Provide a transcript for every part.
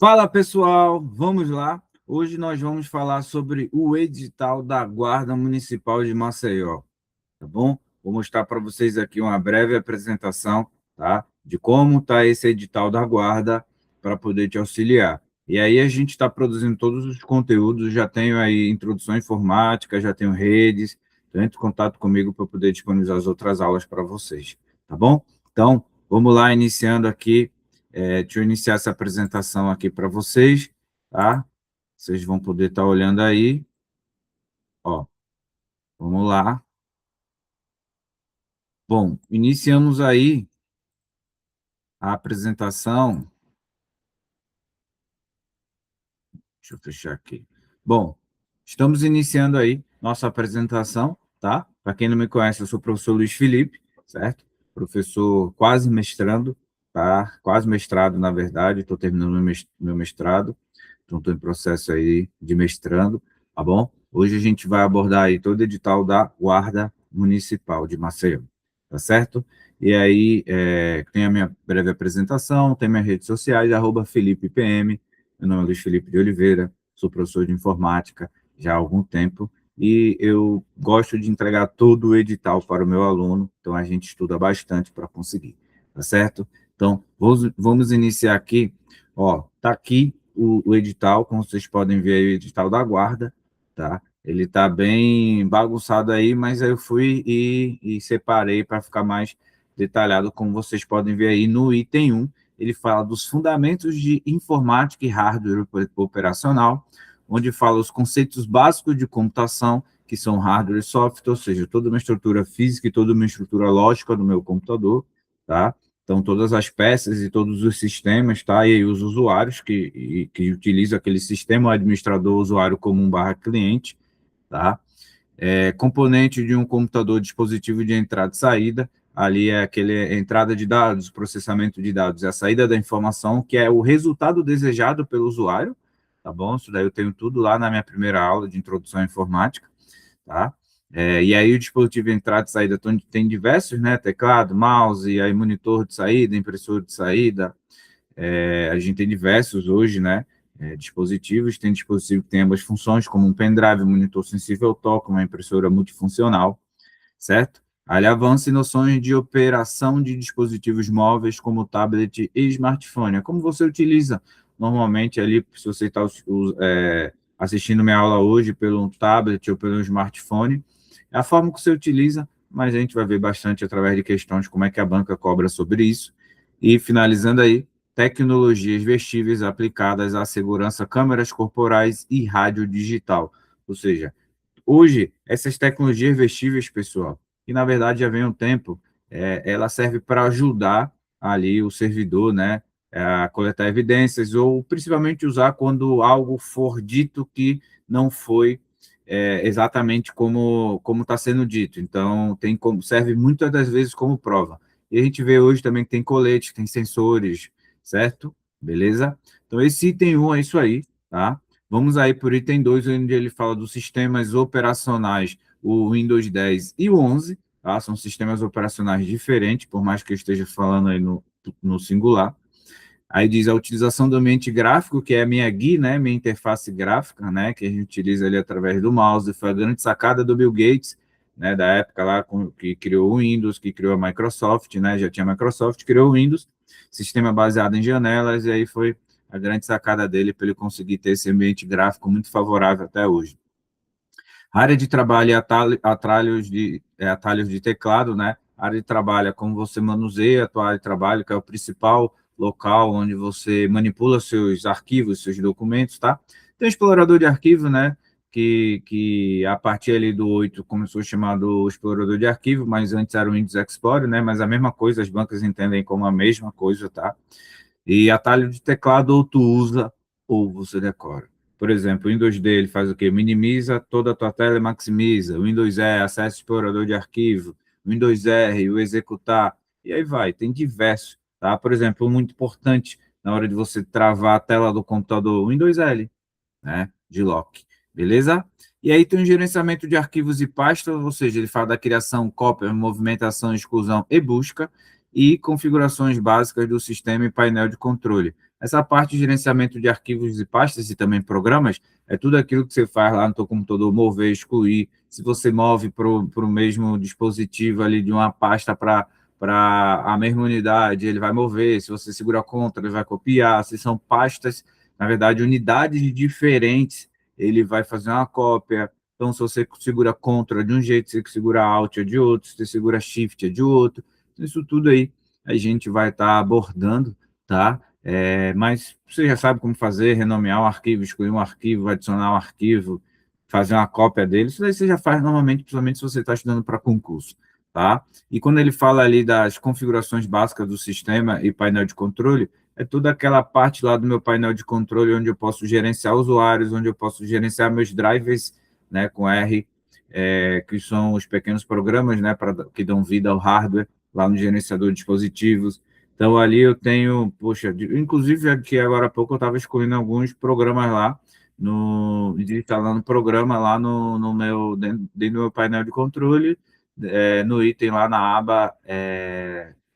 Fala pessoal, vamos lá. Hoje nós vamos falar sobre o edital da Guarda Municipal de Maceió, tá bom? Vou mostrar para vocês aqui uma breve apresentação, tá? De como está esse edital da Guarda para poder te auxiliar. E aí a gente está produzindo todos os conteúdos, já tenho aí introdução informática, já tenho redes, então entre em contato comigo para poder disponibilizar as outras aulas para vocês, tá bom? Então, vamos lá, iniciando aqui. Deixa eu iniciar essa apresentação aqui para vocês, tá? Vocês vão poder estar olhando aí. Ó, vamos lá. Bom, iniciamos aí a apresentação. Deixa eu fechar aqui. Bom, estamos iniciando aí nossa apresentação, tá? Para quem não me conhece, eu sou o professor Luiz Felipe, certo? Professor quase mestrando, tá? Quase mestrado, na verdade, estou terminando meu mestrado, então estou em processo aí de mestrando, tá bom? Hoje a gente vai abordar aí todo o edital da Guarda Municipal de Maceió, tá certo? E aí, tem a minha breve apresentação, tem minhas redes sociais, @FelipePM. Meu nome é Luiz Felipe de Oliveira, sou professor de informática já há algum tempo e eu gosto de entregar todo o edital para o meu aluno, então a gente estuda bastante para conseguir, tá certo? Então, vamos iniciar aqui. Ó, tá aqui o edital, como vocês podem ver aí, o edital da Guarda, tá? Ele tá bem bagunçado aí, mas eu fui e separei para ficar mais detalhado, como vocês podem ver aí no item 1, ele fala dos fundamentos de informática e hardware operacional, onde fala os conceitos básicos de computação, que são hardware e software, ou seja, toda uma estrutura física e toda uma estrutura lógica do meu computador, tá? Então, todas as peças e todos os sistemas, tá? E aí os usuários que utilizam aquele sistema, o administrador, usuário comum / cliente, tá? Componente de um computador, dispositivo de entrada e saída, ali é aquele entrada de dados, processamento de dados, é a saída da informação, que é o resultado desejado pelo usuário, tá bom? Isso daí eu tenho tudo lá na minha primeira aula de introdução à informática, tá? E aí o dispositivo de entrada e saída tem diversos, né? Teclado, mouse, e aí monitor de saída, impressor de saída, a gente tem diversos hoje, né? Dispositivos, tem dispositivo que tem ambas funções, como um pendrive, um monitor sensível ao toque, uma impressora multifuncional, certo? Aí avança em noções de operação de dispositivos móveis, como tablet e smartphone. É como você utiliza normalmente ali, se você está assistindo minha aula hoje pelo tablet ou pelo smartphone, é a forma que você utiliza, mas a gente vai ver bastante através de questões como é que a banca cobra sobre isso. E finalizando aí, tecnologias vestíveis aplicadas à segurança, câmeras corporais e rádio digital. Ou seja, hoje, essas tecnologias vestíveis, pessoal, que na verdade já vem há um tempo, ela serve para ajudar ali o servidor, né, a coletar evidências ou principalmente usar quando algo for dito que não foi exatamente como está sendo dito. Então, serve muitas das vezes como prova. E a gente vê hoje também que tem coletes, tem sensores, certo? Beleza? Então, esse item 1 é isso aí, tá? Vamos aí por item 2, onde ele fala dos sistemas operacionais, o Windows 10 e o 11, tá? São sistemas operacionais diferentes, por mais que eu esteja falando aí no singular. Aí diz a utilização do ambiente gráfico, que é a minha GUI, né, minha interface gráfica, né, que a gente utiliza ali através do mouse, foi a grande sacada do Bill Gates, né, da época lá que criou o Windows, que criou a Microsoft, né, já tinha a Microsoft, criou o Windows, sistema baseado em janelas, e aí foi a grande sacada dele para ele conseguir ter esse ambiente gráfico muito favorável até hoje. A área de trabalho e atalhos de teclado, né? A área de trabalho é como você manuseia a tua área de trabalho, que é o principal local onde você manipula seus arquivos, seus documentos, tá? Tem o explorador de arquivo, né? Que a partir ali do 8 começou chamado explorador de arquivo, mas antes era o Windows Explorer, né? Mas a mesma coisa, as bancas entendem como a mesma coisa, tá? E atalho de teclado ou tu usa ou você decora. Por exemplo, o Windows D ele faz o quê? Minimiza toda a tua tela e maximiza. O Windows E, acesso explorador de arquivo. O Windows R, o executar. E aí vai, tem diversos. Tá? Por exemplo, muito importante na hora de você travar a tela do computador, o Windows L, né? De lock. Beleza? E aí tem o gerenciamento de arquivos e pastas, ou seja, ele fala da criação, cópia, movimentação, exclusão e busca. e configurações básicas do sistema e painel de controle. Essa parte de gerenciamento de arquivos e pastas e também programas é tudo aquilo que você faz lá no seu computador, mover, excluir. Se você move para o mesmo dispositivo ali de uma pasta para a mesma unidade, ele vai mover. Se você segura Ctrl, ele vai copiar. Se são pastas, na verdade, unidades diferentes, ele vai fazer uma cópia. Então, se você segura Ctrl de um jeito, se você segura Alt é de outro, se você segura Shift é de outro. Isso tudo aí a gente vai estar abordando, tá? Mas você já sabe como fazer, renomear um arquivo, excluir um arquivo, adicionar um arquivo, fazer uma cópia dele. Isso daí você já faz normalmente, principalmente se você está estudando para concurso, tá? E quando ele fala ali das configurações básicas do sistema e painel de controle, é toda aquela parte lá do meu painel de controle onde eu posso gerenciar usuários, onde eu posso gerenciar meus drivers, né, com R, que são os pequenos programas, né, que dão vida ao hardware, lá no gerenciador de dispositivos. Então, ali eu tenho, poxa, inclusive aqui agora há pouco eu estava escolhendo alguns programas lá, instalando programa lá dentro do meu painel de controle, no item lá na aba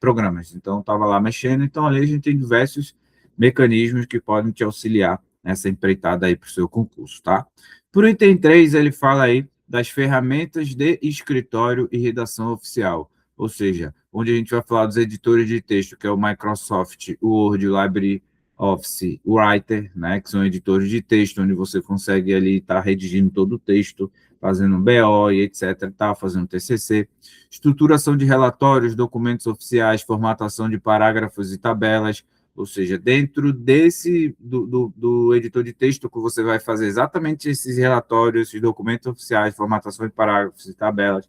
programas. Então, estava lá mexendo. Então, ali a gente tem diversos mecanismos que podem te auxiliar nessa empreitada aí para o seu concurso, tá? Por item 3, ele fala aí das ferramentas de escritório e redação oficial, ou seja, onde a gente vai falar dos editores de texto, que é o Microsoft Word, o LibreOffice, o Writer, né, que são editores de texto, onde você consegue ali estar redigindo todo o texto, fazendo um BO e etc, tá, fazendo TCC, estruturação de relatórios, documentos oficiais, formatação de parágrafos e tabelas, ou seja, dentro do editor de texto que você vai fazer exatamente esses relatórios, esses documentos oficiais, formatação de parágrafos e tabelas.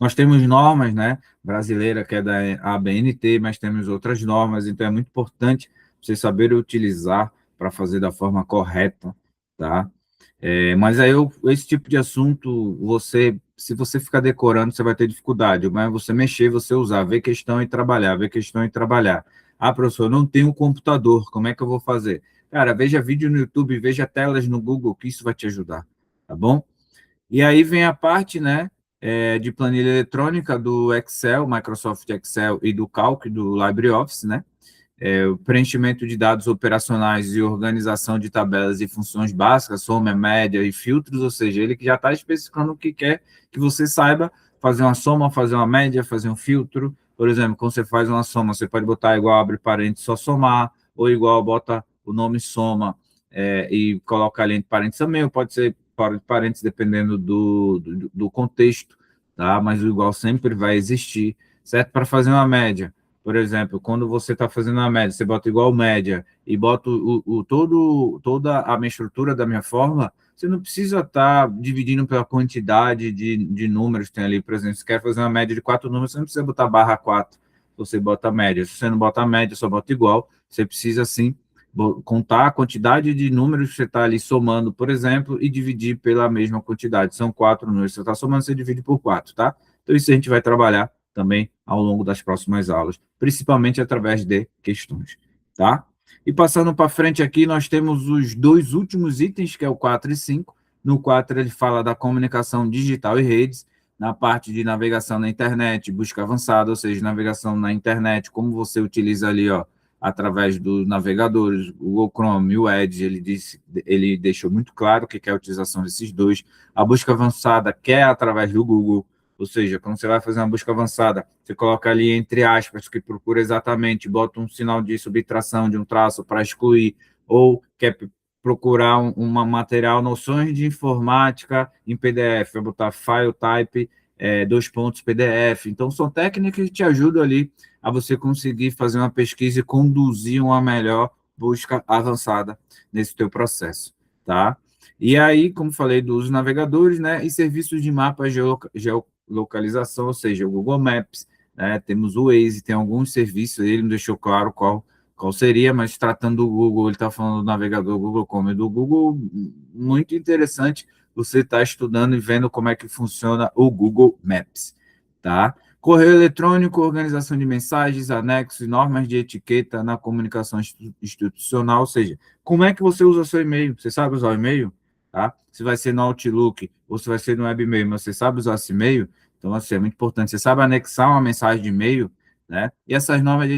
Nós temos normas, né, brasileira, que é da ABNT, mas temos outras normas, então é muito importante você saber utilizar para fazer da forma correta, tá? Mas aí esse tipo de assunto, se você ficar decorando, você vai ter dificuldade, mas você mexer, você usar, ver questão e trabalhar, ver questão e trabalhar. Ah, professor, eu não tenho computador, como é que eu vou fazer? Cara, veja vídeo no YouTube, veja telas no Google, que isso vai te ajudar, tá bom? E aí vem a parte, né, de planilha eletrônica do Excel, Microsoft Excel e do Calc, do LibreOffice, né? O preenchimento de dados operacionais e organização de tabelas e funções básicas, soma, média e filtros, ou seja, ele que já está especificando o que quer que você saiba fazer uma soma, fazer uma média, fazer um filtro. Por exemplo, quando você faz uma soma, você pode botar igual, abre parênteses, só somar, ou igual, bota o nome soma e coloca ali entre parênteses também, ou pode ser fora de parênteses, dependendo do contexto, tá? Mas o igual sempre vai existir, certo? Para fazer uma média. Por exemplo, quando você está fazendo uma média, você bota igual média e bota toda a minha estrutura da minha fórmula, você não precisa estar dividindo pela quantidade de números que tem ali. Por exemplo, se quer fazer uma média de 4 números, você não precisa botar barra 4, você bota a média. Se você não bota a média, só bota igual, você precisa, sim, contar a quantidade de números que você está ali somando, por exemplo, e dividir pela mesma quantidade. São 4 números que você está somando, você divide por 4, tá? Então, isso a gente vai trabalhar também ao longo das próximas aulas, principalmente através de questões, tá? E passando para frente aqui, nós temos os dois últimos itens, que é o 4 e 5. No 4, ele fala da comunicação digital e redes, na parte de navegação na internet, busca avançada, ou seja, navegação na internet, como você utiliza ali, ó, através dos navegadores, o Google Chrome e o Edge, ele deixou muito claro que é a utilização desses dois. A busca avançada, que é através do Google, ou seja, quando você vai fazer uma busca avançada, você coloca ali entre aspas, que procura exatamente, bota um sinal de subtração de um traço para excluir, ou quer procurar uma material, noções de informática em PDF, vai botar file type, dois pontos PDF. Então, são técnicas que te ajudam ali a você conseguir fazer uma pesquisa e conduzir uma melhor busca avançada nesse teu processo, tá? E aí, como falei, dos navegadores, né, e serviços de mapa geolocalização, ou seja, o Google Maps, né, temos o Waze, tem alguns serviços, ele não deixou claro qual seria, mas tratando do Google, ele está falando do navegador Google como do Google, muito interessante você estar estudando e vendo como é que funciona o Google Maps, tá? Correio eletrônico, organização de mensagens, anexos e normas de etiqueta na comunicação institucional, ou seja, como é que você usa seu e-mail? Você sabe usar o e-mail? Tá? Se vai ser no Outlook ou se vai ser no webmail, mas você sabe usar esse e-mail? Então, assim, é muito importante. Você sabe anexar uma mensagem de e-mail? né? E essas normas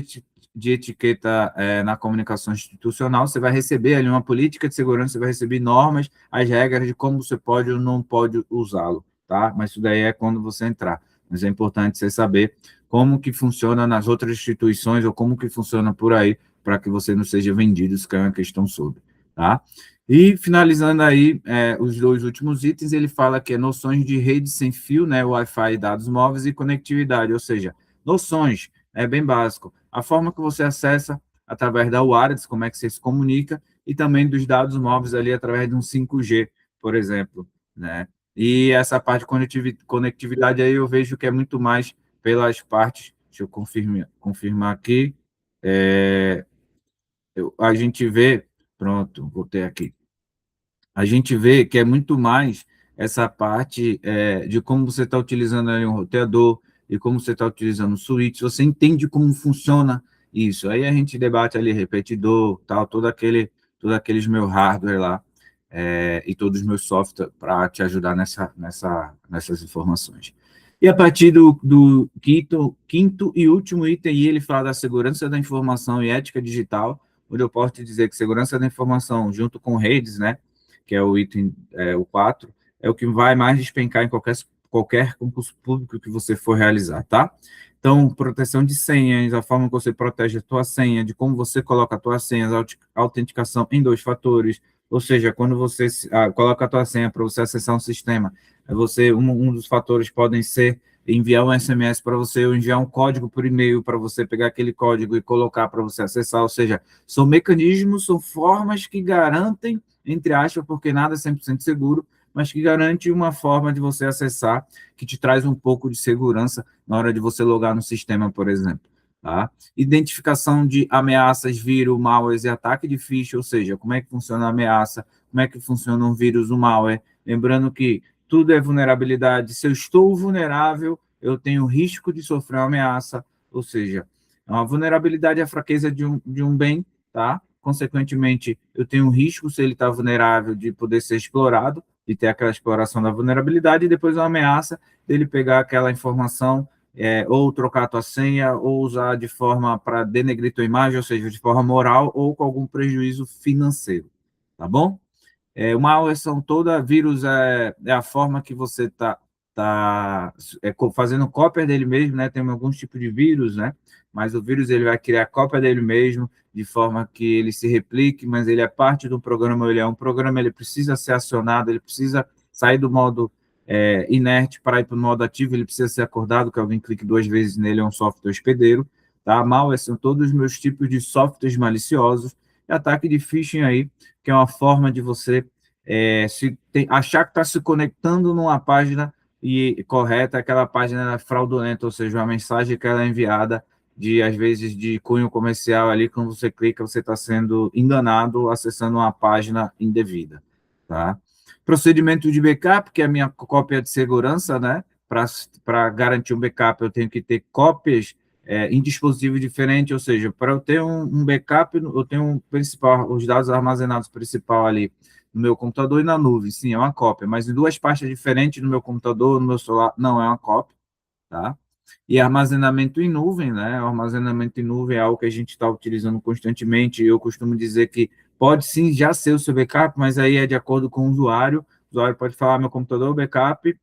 de etiqueta na comunicação institucional, você vai receber ali uma política de segurança, você vai receber normas, as regras de como você pode ou não pode usá-lo, tá? Mas isso daí é quando você entrar. Mas é importante você saber como que funciona nas outras instituições ou como que funciona por aí, para que você não seja vendido, isso que é uma questão sobre, tá? E finalizando aí, os dois últimos itens, ele fala que é noções de rede sem fio, né, Wi-Fi, dados móveis e conectividade, ou seja, noções, é bem básico. A forma que você acessa através da wireless, como é que você se comunica, e também dos dados móveis ali através de um 5G, por exemplo, né? E essa parte de conectividade aí eu vejo que é muito mais pelas partes, deixa eu confirmar aqui, a gente vê, pronto, voltei aqui, a gente vê que é muito mais essa parte de como você está utilizando ali um roteador e como você está utilizando o switch, você entende como funciona isso. Aí a gente debate ali repetidor, tal, todo aqueles meu hardware lá e todos os meus softwares para te ajudar nessas informações. E a partir do quinto e último item, ele fala da segurança da informação e ética digital, onde eu posso te dizer que segurança da informação junto com redes, né, que é o item o 4, é o que vai mais despencar em qualquer concurso público que você for realizar, tá? Então, proteção de senhas, a forma que você protege a tua senha, de como você coloca a tua senha, a autenticação em 2 fatores, ou seja, quando você coloca a tua senha para você acessar um sistema, um dos fatores podem ser enviar um SMS para você ou enviar um código por e-mail para você pegar aquele código e colocar para você acessar, ou seja, são mecanismos, são formas que garantem, entre aspas, porque nada é 100% seguro, mas que garante uma forma de você acessar, que te traz um pouco de segurança na hora de você logar no sistema, por exemplo. Tá? Identificação de ameaças, vírus, malwares e ataque de phishing, ou seja, como é que funciona a ameaça, como é que funciona um vírus, um malware. Lembrando que tudo é vulnerabilidade. Se eu estou vulnerável, eu tenho risco de sofrer uma ameaça, ou seja, uma vulnerabilidade é a fraqueza de um bem, tá? Consequentemente, eu tenho um risco, se ele está vulnerável, de poder ser explorado, de ter aquela exploração da vulnerabilidade, e depois uma ameaça dele pegar aquela informação, ou trocar a tua senha, ou usar de forma para denegrir tua imagem, ou seja, de forma moral, ou com algum prejuízo financeiro, tá bom? Uma malware toda, vírus é a forma que você tá fazendo cópia dele mesmo, né? Tem alguns tipos de vírus, né? Mas o vírus ele vai criar cópia dele mesmo, de forma que ele se replique, mas ele é parte do programa, ele é um programa, ele precisa ser acionado, ele precisa sair do modo inerte para ir para o modo ativo, ele precisa ser acordado, que alguém clique 2 vezes nele, é um software hospedeiro, tá? Malware são todos os meus tipos de softwares maliciosos, e ataque de phishing aí, que é uma forma de você achar que está se conectando numa página e correta, aquela página é fraudulenta, ou seja, uma mensagem que ela é enviada às vezes, de cunho comercial ali, quando você clica, você está sendo enganado acessando uma página indevida, tá? Procedimento de backup, que é a minha cópia de segurança, né? Para garantir um backup, eu tenho que ter cópias em dispositivos diferentes, ou seja, para eu ter um backup, eu tenho os dados armazenados principal ali no meu computador e na nuvem, sim, é uma cópia, mas em 2 pastas diferentes no meu computador, no meu celular, não é uma cópia, tá? E armazenamento em nuvem, né? O armazenamento em nuvem é algo que a gente está utilizando constantemente. Eu costumo dizer que pode sim já ser o seu backup, mas aí é de acordo com o usuário. O usuário pode falar: meu computador é o backup,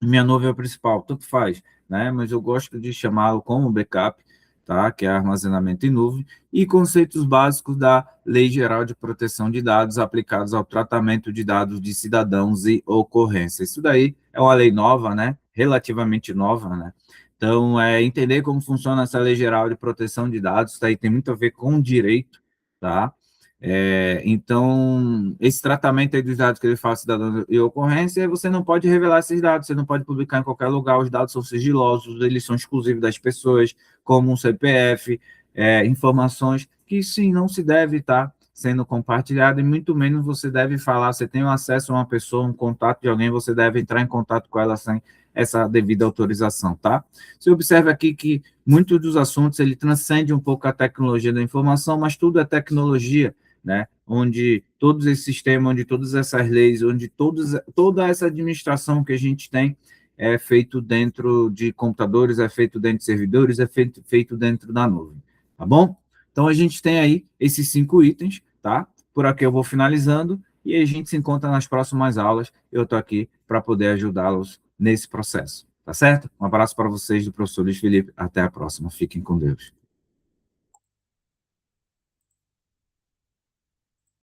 minha nuvem é o principal, tanto faz, né? Mas eu gosto de chamá-lo como backup, tá? Que é armazenamento em nuvem, e conceitos básicos da Lei Geral de Proteção de Dados aplicados ao tratamento de dados de cidadãos e ocorrência. Isso daí é uma lei nova, né? Relativamente nova, né? Então, entender como funciona essa Lei Geral de Proteção de Dados, isso daí tem muito a ver com direito, tá? Então, esse tratamento aí dos dados que ele faz cidadão e ocorrência, você não pode revelar esses dados, você não pode publicar em qualquer lugar, os dados são sigilosos, eles são exclusivos das pessoas, como um CPF, informações que, sim, não se deve estar sendo compartilhado, e muito menos você deve falar, você tem um acesso a uma pessoa, um contato de alguém, você deve entrar em contato com ela sem essa devida autorização, tá? Você observa aqui que muitos dos assuntos, ele transcende um pouco a tecnologia da informação, mas tudo é tecnologia, né? Onde todos esses sistemas, onde todas essas leis, onde toda essa administração que a gente tem, é feito dentro de computadores, é feito dentro de servidores, é feito dentro da nuvem, tá bom? Então, a gente tem aí esses 5 itens, tá? Por aqui eu vou finalizando e a gente se encontra nas próximas aulas. Eu estou aqui para poder ajudá-los nesse processo, tá certo? Um abraço para vocês do professor Luiz Felipe. Até a próxima. Fiquem com Deus.